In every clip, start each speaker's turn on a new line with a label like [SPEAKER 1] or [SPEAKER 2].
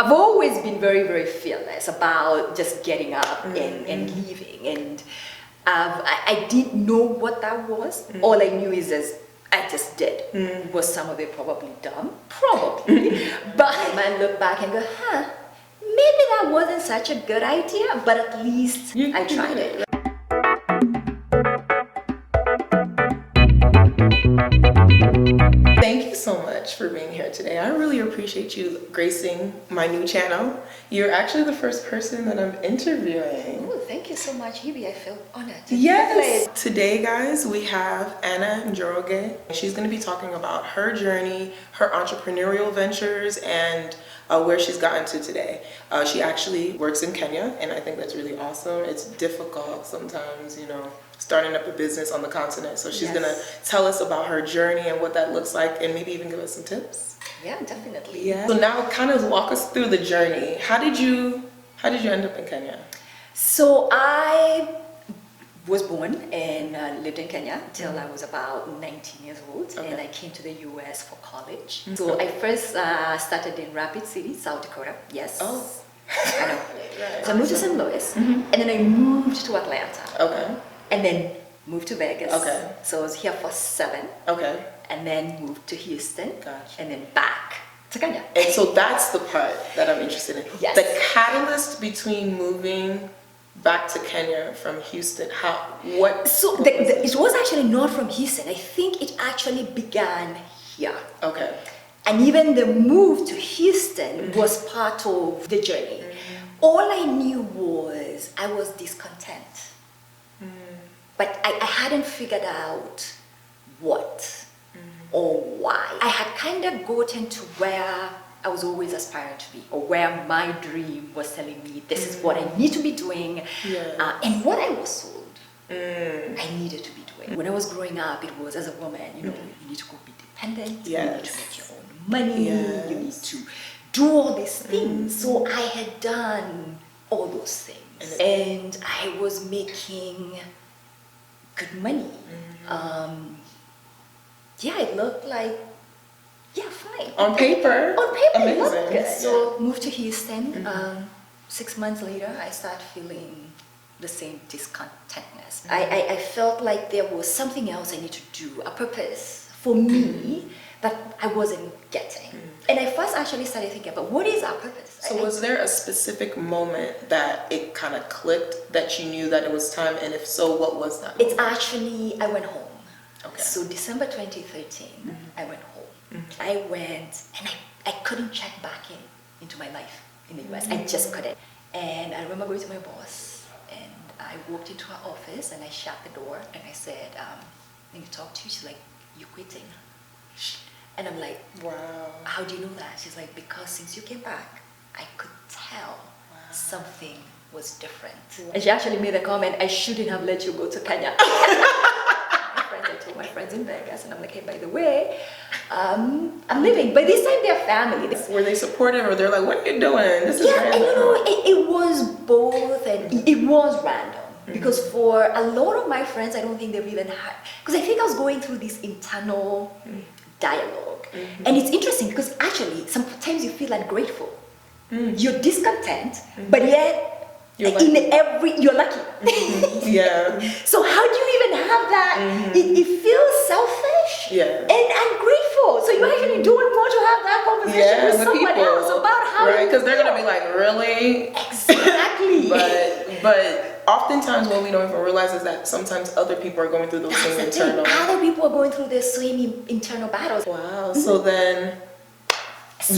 [SPEAKER 1] I've always been very, very fearless about just getting up and leaving. And I didn't know what that was. All I knew is I just did. Was some of it probably dumb? Probably. But I might look back and go, maybe that wasn't such a good idea, but at least I tried it.
[SPEAKER 2] Thank you so much for being here today. I really appreciate you gracing my new channel. You're actually the first person that I'm interviewing.
[SPEAKER 1] Oh, thank you so much, Hebe. I feel honored.
[SPEAKER 2] Yes. Today, guys, we have Anna Njoroge. She's going to be talking about her journey, her entrepreneurial ventures, and where she's gotten to today. She actually works in Kenya, and I think that's really awesome. It's difficult sometimes, you know, starting up a business on the continent. So she's gonna tell us about her journey and what that looks like, and maybe even give us some tips.
[SPEAKER 1] Yeah, definitely.
[SPEAKER 2] Yeah. So now kind of walk us through the journey. How did you end up in Kenya?
[SPEAKER 1] So I was born and lived in Kenya till I was about 19 years old, and I came to the US for college. So I first started in Rapid City, South Dakota. Yes. Oh. I know. Right. So I moved to St. Louis, and then I moved to Atlanta. Okay. And then moved to Vegas. Okay. So I was here for 7. Okay. And then moved to Houston. Gotcha. And then back to Kenya.
[SPEAKER 2] And so that's the part that I'm interested in.
[SPEAKER 1] Yes.
[SPEAKER 2] The catalyst between moving back to Kenya from Houston.
[SPEAKER 1] It was actually not from Houston. I think it actually began here. Okay. And even the move to Houston was part of the journey. All I knew was I was discontent. But I hadn't figured out what or why. I had kind of gotten to where I was always aspiring to be, or where my dream was telling me this is what I need to be doing, and what I was told I needed to be doing. When I was growing up, it was as a woman, you know, you need to go be dependent, you need to make your own money, you need to do all these things. So I had done all those things, and I was making good money. It looked like, fine.
[SPEAKER 2] On paper?
[SPEAKER 1] On paper, it looked
[SPEAKER 2] amazing.
[SPEAKER 1] good. So moved to Houston. 6 months later, I started feeling the same discontentness. I felt like there was something else I need to do, a purpose for me that I wasn't getting. And I first actually started thinking about what is our purpose?
[SPEAKER 2] So was there a specific moment that it kind of clicked, that you knew that it was time, and if so, what was that moment?
[SPEAKER 1] It's actually, I went home. Okay. So December 2013, I went home. I went, and I couldn't check back into my life in the US. I just couldn't. And I remember going to my boss, and I walked into her office, and I shut the door, and I said, let me talk to you. She's like, you're quitting. And I'm like, wow, how do you know that? She's like, because since you came back, I could tell something was different. And she actually made a comment, I shouldn't have let you go to Kenya. I told my friends in Vegas, and I'm like, hey, by the way, I'm leaving. By this time, they're family.
[SPEAKER 2] Were they supportive, or they're like, what are you doing? This is random.
[SPEAKER 1] And you know, it was both, and it was random. Because for a lot of my friends, I don't think they've even had, because I think I was going through this internal dialogue. And it's interesting because actually, sometimes you feel ungrateful. You're discontent, but yet, you're lucky. So how do you even have that? It feels selfish and ungrateful. So you actually don't want to have that conversation with someone else about how
[SPEAKER 2] because they're gonna be like, really?
[SPEAKER 1] Exactly.
[SPEAKER 2] but oftentimes what we don't even realize is that sometimes other people are going through those same internal.
[SPEAKER 1] Other people are going through the same internal battles.
[SPEAKER 2] Wow. So then.
[SPEAKER 1] I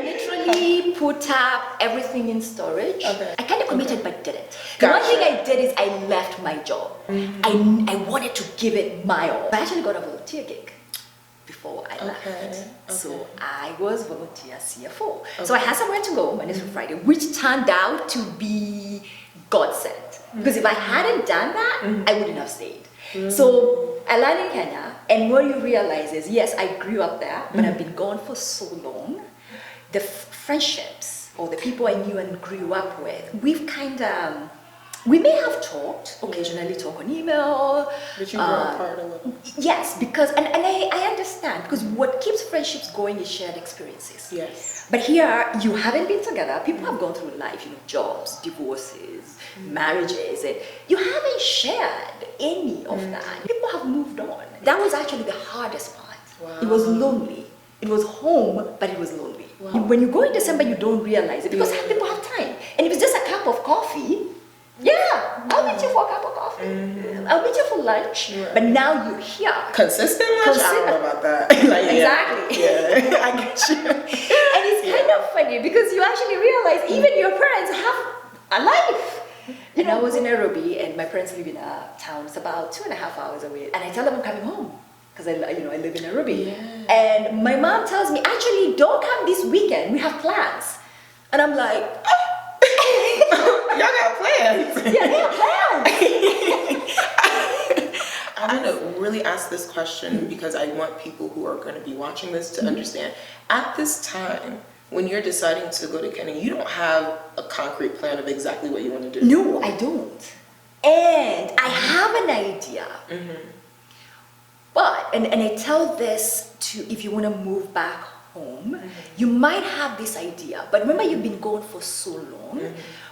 [SPEAKER 1] literally put up everything in storage. Okay. I kind of committed but didn't. The one thing I did is I left my job. I wanted to give it my all. I actually got a volunteer gig before I left. So I was volunteer CFO. So I had somewhere to go Monday through Friday, which turned out to be God sent. Because if I hadn't done that, I wouldn't have stayed. So I landed in Kenya, and what you realize is, yes, I grew up there, but I've been gone for so long. The friendships or the people I knew and grew up with, we've kind of We may have talked, occasionally talk on email.
[SPEAKER 2] But you grow apart a little.
[SPEAKER 1] Yes, because, and I understand, because what keeps friendships going is shared experiences.
[SPEAKER 2] Yes.
[SPEAKER 1] But here, you haven't been together. People have gone through life, jobs, divorces, marriages, and you haven't shared any of that. People have moved on. That was actually the hardest part.
[SPEAKER 2] Wow.
[SPEAKER 1] It was lonely. It was home, but it was lonely.
[SPEAKER 2] Wow.
[SPEAKER 1] When you go in December, you don't realize it because people have time. And if it's just a cup of coffee, I'll meet you for a cup of coffee. I'll meet you for lunch. Right. But now you're here.
[SPEAKER 2] Consistent lunch? I don't know about that.
[SPEAKER 1] Exactly.
[SPEAKER 2] Yeah, I get you.
[SPEAKER 1] And it's kind of funny because you actually realize even your parents have a life. And I was in Nairobi and my parents live in a town. It's about 2.5 hours away. And I tell them I'm coming home because I live in Nairobi. Yeah. And my mom tells me, actually, don't come this weekend. We have plans. And I'm like,
[SPEAKER 2] y'all got plans.
[SPEAKER 1] Yeah, they have plans.
[SPEAKER 2] I'm going to really ask this question because I want people who are going to be watching this to understand. At this time, when you're deciding to go to Kenya, you don't have a concrete plan of exactly what you want to do.
[SPEAKER 1] No, I don't. And I have an idea. But, and I tell this to, if you want to move back home, you might have this idea, but remember you've been gone for so long.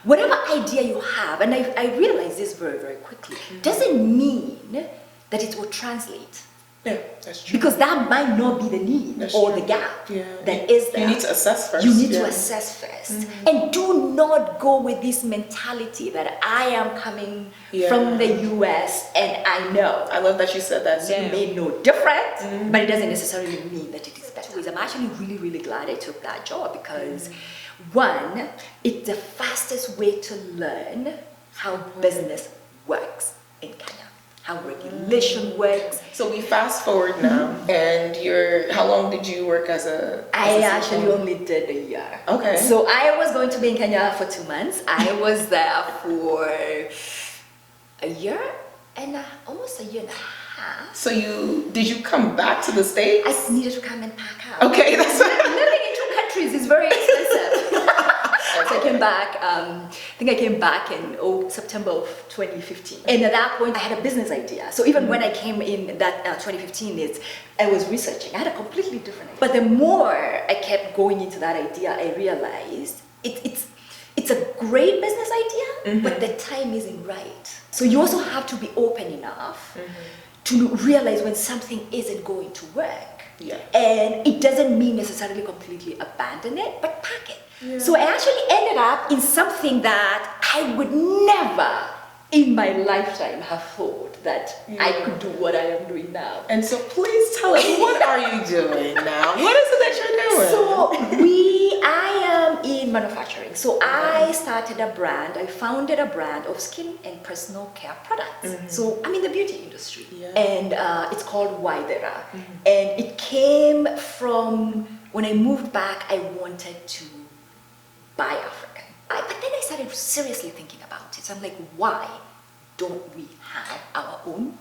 [SPEAKER 1] Whatever idea you have, and I realize this very, very quickly, doesn't mean that it will translate.
[SPEAKER 2] Yeah, that's true.
[SPEAKER 1] Because that might not be the need the gap that is there.
[SPEAKER 2] You need to assess first.
[SPEAKER 1] You need to assess first. And do not go with this mentality that I am coming from the US and I know.
[SPEAKER 2] I love that you said that.
[SPEAKER 1] You may know different, but it doesn't necessarily mean that it is better. I'm actually really, really glad I took that job because one, it's the fastest way to learn how business works in Kenya. How regulation works.
[SPEAKER 2] So we fast forward now, and how long did you work as a?
[SPEAKER 1] I actually only did a year.
[SPEAKER 2] Okay.
[SPEAKER 1] So I was going to be in Kenya for 2 months. I was there for a year and almost a year and a half.
[SPEAKER 2] So did you come back to the States?
[SPEAKER 1] I needed to come and pack out.
[SPEAKER 2] Okay, that's
[SPEAKER 1] living in 2 countries is very expensive. So I came back, I think I came back in September of 2015. And at that point, I had a business idea. So even when I came in that 2015, I was researching. I had a completely different idea. But the more I kept going into that idea, I realized it's a great business idea, but the time isn't right. So you also have to be open enough to realize when something isn't going to work.
[SPEAKER 2] Yeah.
[SPEAKER 1] And it doesn't mean necessarily completely abandon it, but pack it. Yeah. So I actually ended up in something that I would never in my lifetime have thought that I could do what I am doing now.
[SPEAKER 2] And so please tell us, what are you doing now? What is it that you're doing?
[SPEAKER 1] So I am in manufacturing. So I started a brand, I founded a brand of skin and personal care products. So I'm in the beauty industry. And it's called Ythera. And it came from, when I moved back, I wanted to buy African. But then I started seriously thinking about it. So I'm like, why don't we have our own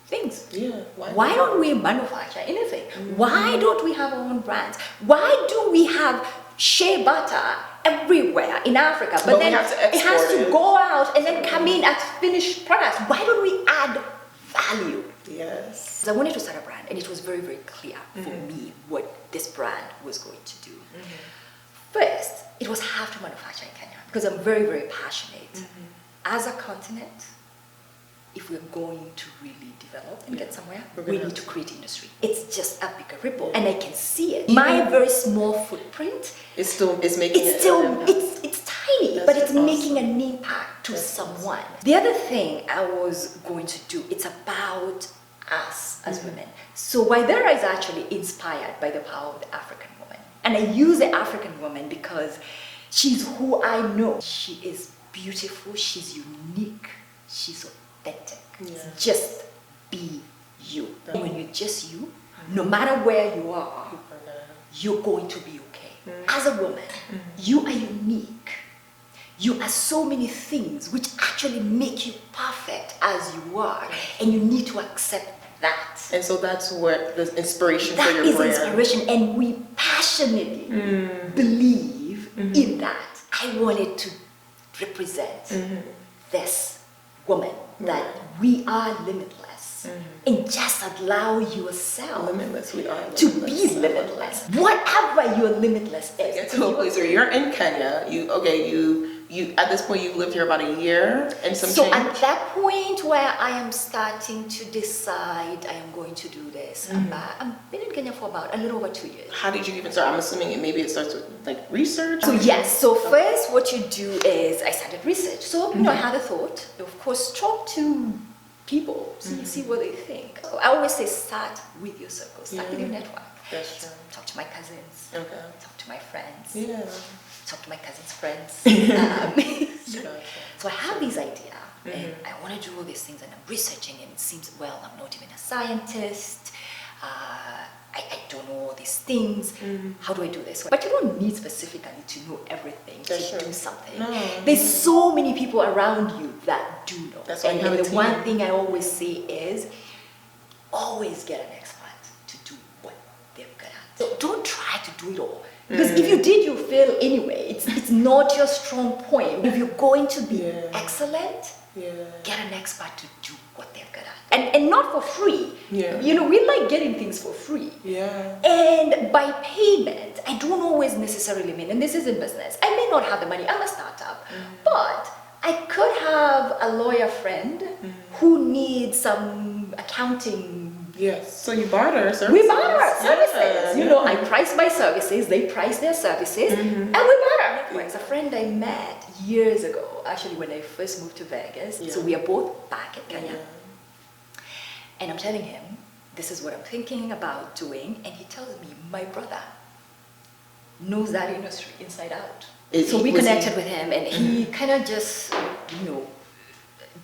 [SPEAKER 1] things?
[SPEAKER 2] Yeah.
[SPEAKER 1] Why don't we manufacture anything? Why don't we have our own brands? Why do we have shea butter everywhere in Africa? But then it has to go out and then come in as finished products. Why don't we add value?
[SPEAKER 2] Yes.
[SPEAKER 1] So I wanted to start a brand, and it was very, very clear for me what this brand was going to do. First, it was have to manufacture in Kenya because I'm very, very passionate. As a continent, if we're going to really develop and get somewhere, we need to create industry. It's just a bigger ripple, and I can see it. My very small footprint
[SPEAKER 2] it's making
[SPEAKER 1] it's tiny, but it's making an impact to someone. The other thing I was going to do, it's about us as women. So Ythera is actually inspired by the power of the African woman. And I use the African woman because she's who I know. She is beautiful, she's unique, she's authentic. Just be you. And when you're just you, no matter where you are, you're going to be okay. As a woman, you are unique. You are so many things which actually make you perfect as you are. And you need to accept that.
[SPEAKER 2] And so that's what the inspiration for your brand.
[SPEAKER 1] That is inspiration, and we passionately believe in that. I wanted to represent this woman that we are limitless. And just allow yourself
[SPEAKER 2] limitless. We are
[SPEAKER 1] to be limitless. Whatever your limitless is.
[SPEAKER 2] Get to a place where you're in Kenya. You at this point you've lived here about a year and some
[SPEAKER 1] so
[SPEAKER 2] change.
[SPEAKER 1] At that point where I am starting to decide I am going to do this, I've been in Kenya for about a little over 2 years.
[SPEAKER 2] How did you even start? I'm assuming maybe it starts with like research.
[SPEAKER 1] So yes, so first what you do is I started research. So I had a thought. Of course, talk to people, so you see what they think. So I always say start with your circle, start with your network.
[SPEAKER 2] That's true.
[SPEAKER 1] Talk to my cousins.
[SPEAKER 2] Okay.
[SPEAKER 1] Talk to my friends.
[SPEAKER 2] Yeah.
[SPEAKER 1] Talk to my cousin's friends. So I have this idea, and I want to do all these things, and I'm researching, and it seems, well, I'm not even a scientist. I don't know all these things. How do I do this? But you don't need specifically to know everything to do something. No. There's so many people around you that do know.
[SPEAKER 2] That's why
[SPEAKER 1] and
[SPEAKER 2] you have a
[SPEAKER 1] the
[SPEAKER 2] team.
[SPEAKER 1] one thing I always say is, always get an expert to do what they're good at. So don't try to do it all. Because if you did, you'll fail anyway. It's not your strong point. If you're going to be excellent, get an expert to do what they're good at. And not for free.
[SPEAKER 2] Yeah.
[SPEAKER 1] You know, we like getting things for free.
[SPEAKER 2] Yeah.
[SPEAKER 1] And by payment, I don't always necessarily mean, and this is in business, I may not have the money, I'm a startup, but I could have a lawyer friend who needs some accounting.
[SPEAKER 2] Yes. So you barter services.
[SPEAKER 1] We barter services.
[SPEAKER 2] Yeah.
[SPEAKER 1] You know, I price my services, they price their services, and we barter. There's a friend I met years ago, actually when I first moved to Vegas. So we are both back in Kenya. And I'm telling him, this is what I'm thinking about doing. And he tells me, my brother knows that industry inside out. So we connected with him, and he kind of just,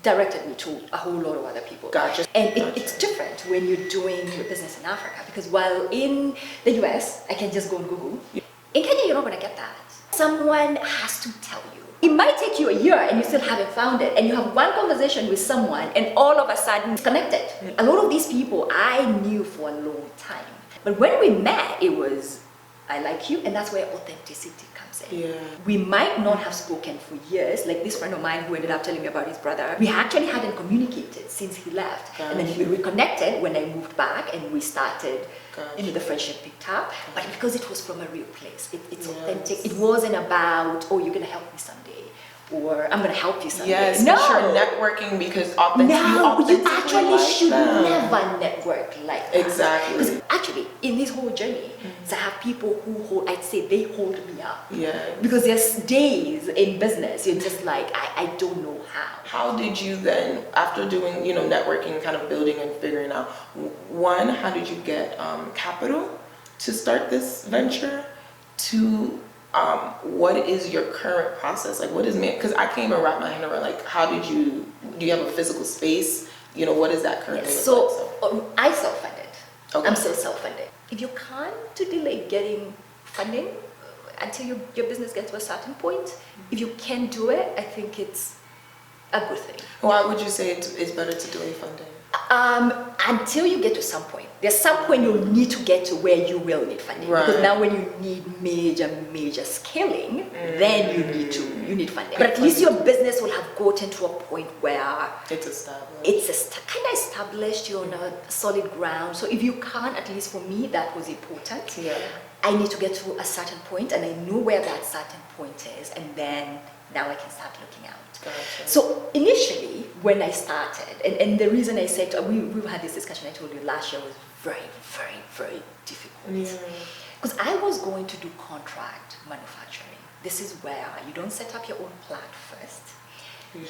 [SPEAKER 1] directed me to a whole lot of other people.
[SPEAKER 2] Gotcha.
[SPEAKER 1] And it's different when you're doing your business in Africa, because while in the US, I can just go on Google. In Kenya, you're not going to get that. Someone has to tell you. It might take you a year and you still haven't found it, and you have one conversation with someone and all of a sudden it's connected. A lot of these people I knew for a long time. But when we met, it was, I like you, and that's where authenticity comes in.
[SPEAKER 2] Yeah.
[SPEAKER 1] We might not have spoken for years, like this friend of mine who ended up telling me about his brother. We actually hadn't communicated since he left. And then we reconnected when I moved back, and we started, the friendship picked up. But because it was from a real place, it's authentic. It wasn't about, oh, you're going to help me someday, or I'm going to help you someday.
[SPEAKER 2] Yes, no. You're networking because
[SPEAKER 1] you actually should never network like that.
[SPEAKER 2] Exactly.
[SPEAKER 1] Because actually, in this whole journey, I have people who hold, I'd say they hold me up.
[SPEAKER 2] Yeah.
[SPEAKER 1] Because there's days in business, you're just like, I don't know how.
[SPEAKER 2] How did you then, after doing, networking, kind of building and figuring out, one, how did you get capital to start this venture? Two, what is your current process? Like, what is because I can't even wrap my hand around, like, do you have a physical space? What is that currently?
[SPEAKER 1] Yes, so I self-funded.
[SPEAKER 2] Okay.
[SPEAKER 1] I'm still self-funded. If you can't delay getting funding until your business gets to a certain point, if you can do it, I think it's a good thing.
[SPEAKER 2] Why would you say it's better to delay funding?
[SPEAKER 1] Until you get to some point. There's some point you'll need to get to where you will need funding. Right. Because now when you need major scaling, then you need funding. But at least your business will have gotten to a point where
[SPEAKER 2] it's established.
[SPEAKER 1] It's kind of established, you're on a solid ground. So if you can't, at least for me, that was important. Yeah. I need to get to a certain point, and I know where that certain point is, and then now I can start looking out. Gotcha. So initially, when I started, and the reason I said, we had this discussion, I told you last year, was very, very, very difficult. Because I was going to do contract manufacturing. This is where you don't set up your own plant first.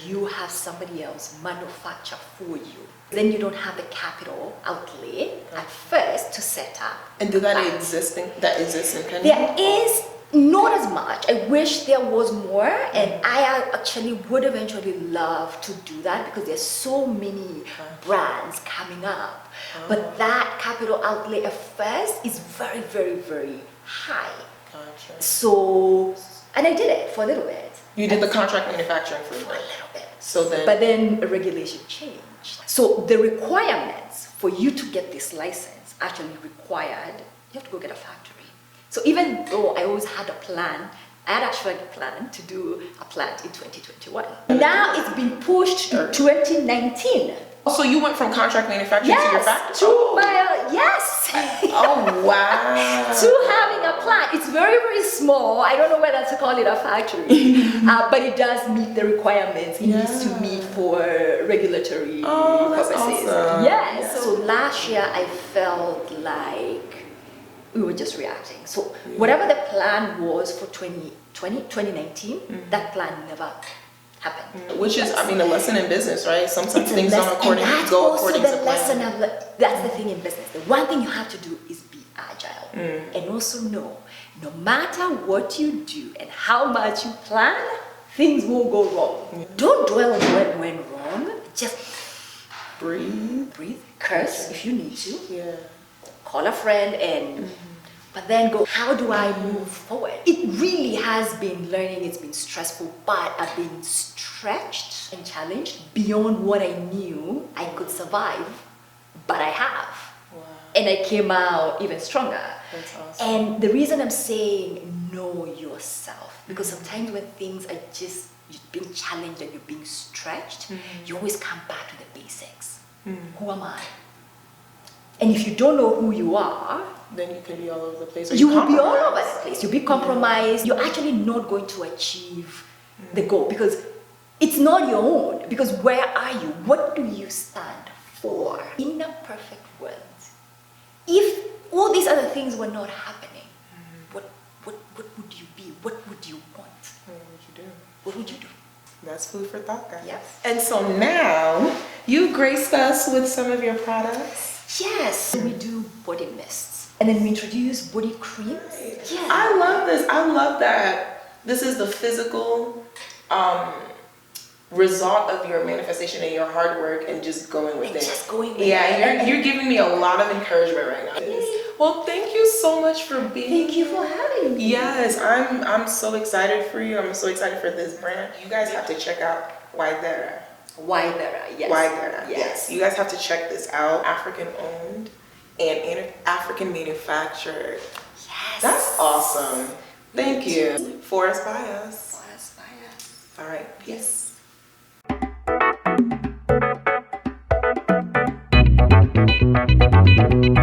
[SPEAKER 1] You have somebody else manufacture for you. Then you don't have the capital outlay at first to set up.
[SPEAKER 2] And do that exist in Kenya?
[SPEAKER 1] There is not as much. I wish there was more, and I actually would eventually love to do that because there's so many brands coming up. But that capital outlay at first is very, very, very high.
[SPEAKER 2] Gotcha.
[SPEAKER 1] So, and I did it for a little bit.
[SPEAKER 2] You did the contract manufacturing for
[SPEAKER 1] a little bit.
[SPEAKER 2] But
[SPEAKER 1] then a regulation changed. So the requirements for you to get this license actually required, you have to go get a factory. So even though I always had a plan I had actually planned to do a plant in 2021. Now it's been pushed to 2019.
[SPEAKER 2] So you went from contract manufacturing to your factory?
[SPEAKER 1] Yes.
[SPEAKER 2] Oh, wow.
[SPEAKER 1] To having a plant. It's very, very small. I don't know whether to call it a factory, but it does meet the requirements it needs to meet for regulatory purposes.
[SPEAKER 2] Awesome.
[SPEAKER 1] Yes. So last year I felt like we were just reacting. So whatever the plan was for 2019, that plan never happened.
[SPEAKER 2] Which is, I mean, a lesson in business, right? Sometimes things don't go according to plan.
[SPEAKER 1] That's the thing in business. The one thing you have to do is be agile. And also know, no matter what you do and how much you plan, things will go wrong. Don't dwell on what went wrong. Just breathe, curse if you need to. Call a friend and but then go, how do I move forward? It really has been learning, it's been stressful, but I've been stretched and challenged beyond what I knew I could survive, but I have. Wow. And I came out even stronger.
[SPEAKER 2] That's awesome.
[SPEAKER 1] And the reason I'm saying know yourself, because sometimes when things are just, you're being challenged and you're being stretched, you always come back to the basics. Who am I? And if you don't know who you are,
[SPEAKER 2] then you can be all over the place.
[SPEAKER 1] You will be all over the place. You'll be compromised. You're actually not going to achieve the goal because it's not your own. Because where are you? What do you stand for? In a perfect world, if all these other things were not happening, what would you be? What would you want?
[SPEAKER 2] What would you do?
[SPEAKER 1] What would you do?
[SPEAKER 2] That's food for thought, guys.
[SPEAKER 1] Yes.
[SPEAKER 2] And so now you graced us with some of your products.
[SPEAKER 1] Yes. We do body mists. And then we introduce body creams.
[SPEAKER 2] Yeah. I love this. I love that this is the physical result of your manifestation and your hard work and just going with it.
[SPEAKER 1] Just going with it.
[SPEAKER 2] Yeah, you're giving me a lot of encouragement right now. Well, thank you so much for being here.
[SPEAKER 1] Thank you for having me.
[SPEAKER 2] Yes, I'm so excited for you. I'm so excited for this brand. You guys have to check out Ythera.
[SPEAKER 1] Ythera, yes.
[SPEAKER 2] Ythera, yes. You guys have to check this out. African owned and African manufactured.
[SPEAKER 1] Yes.
[SPEAKER 2] That's awesome. Thank you. For us, by us.
[SPEAKER 1] For us, by us.
[SPEAKER 2] All right. Peace.
[SPEAKER 1] Yes.